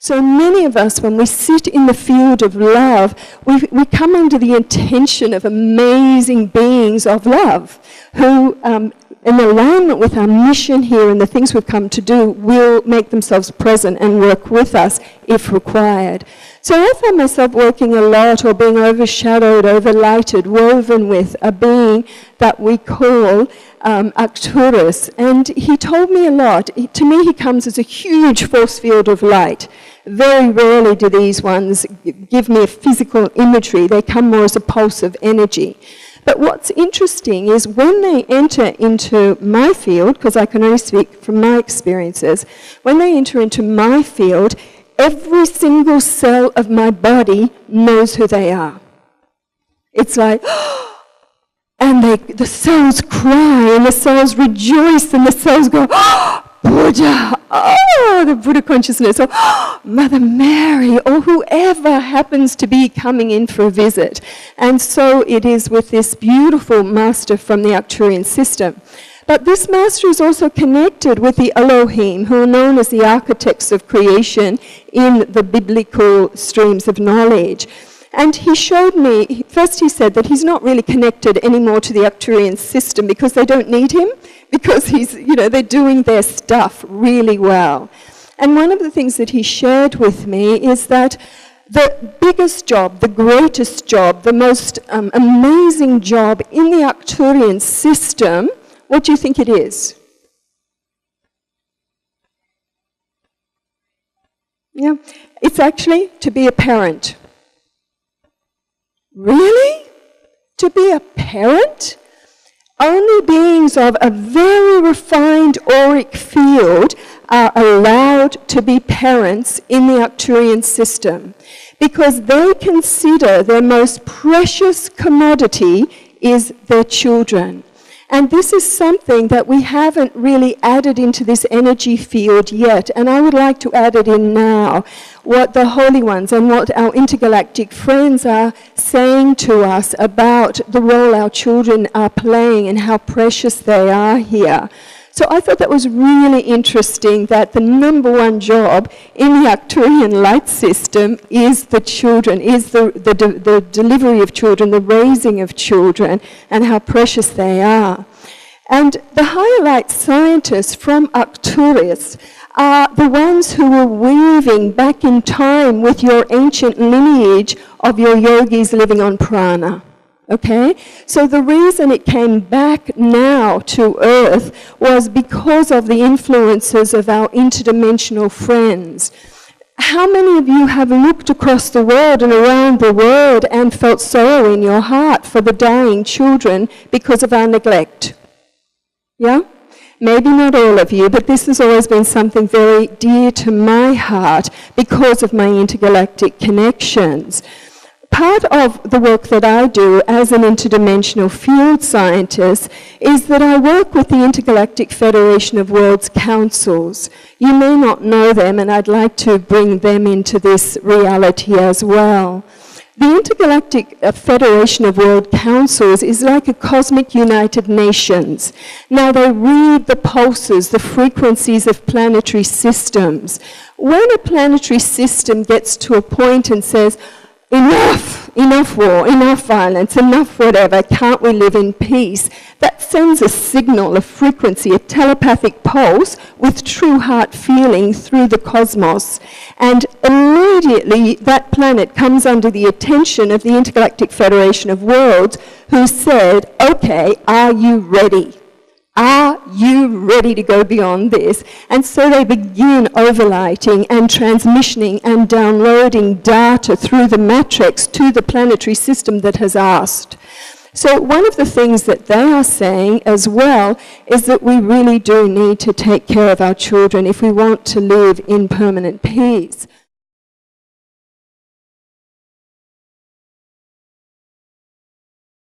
So many of us, when we sit in the field of love, we come under the intention of amazing beings of love who, in alignment with our mission here and the things we've come to do, will make themselves present and work with us if required. So I found myself working a lot or being overshadowed, overlighted, woven with a being that we call Arcturus. And he told me a lot. To me, he comes as a huge force field of light. Very rarely do these ones give me a physical imagery. They come more as a pulse of energy. But what's interesting is when they enter into my field, because I can only speak from my experiences, when they enter into my field, every single cell of my body knows who they are. It's like, and the cells cry, and the cells rejoice, and the cells go, Buddha, the Buddha consciousness, or Mother Mary, or whoever happens to be coming in for a visit. And so it is with this beautiful master from the Arcturian system. But this master is also connected with the Elohim, who are known as the architects of creation in the biblical streams of knowledge. And he showed me, first he said that he's not really connected anymore to the Arcturian system because they don't need him, because they're doing their stuff really well. And one of the things that he shared with me is that the biggest job, the greatest job, the most amazing job in the Arcturian system, what do you think it is? Yeah, it's actually to be a parent. Really? To be a parent? Only beings of a very refined auric field are allowed to be parents in the Arcturian system because they consider their most precious commodity is their children. And this is something that we haven't really added into this energy field yet, and I would like to add it in now, what the Holy Ones and what our intergalactic friends are saying to us about the role our children are playing and how precious they are here. So I thought that was really interesting that the number one job in the Arcturian light system is the children, is the delivery of children, the raising of children, and how precious they are. And the higher light scientists from Arcturus are the ones who are weaving back in time with your ancient lineage of your yogis living on prana. Okay? So the reason it came back now to Earth was because of the influences of our interdimensional friends. How many of you have looked across the world and around the world and felt sorrow in your heart for the dying children because of our neglect? Yeah? Maybe not all of you, but this has always been something very dear to my heart because of my intergalactic connections. Part of the work that I do as an interdimensional field scientist is that I work with the Intergalactic Federation of Worlds Councils. You may not know them, and I'd like to bring them into this reality as well. The Intergalactic Federation of World Councils is like a cosmic United Nations. Now they read the pulses, the frequencies of planetary systems. When a planetary system gets to a point and says, enough war, enough violence, enough whatever, can't we live in peace? That sends a signal, a frequency, a telepathic pulse with true heart feeling through the cosmos. And immediately that planet comes under the attention of the Intergalactic Federation of Worlds, who said, okay, are you ready? Are you ready to go beyond this? And so they begin overlighting and transmissioning and downloading data through the matrix to the planetary system that has asked. So one of the things that they are saying as well is that we really do need to take care of our children if we want to live in permanent peace.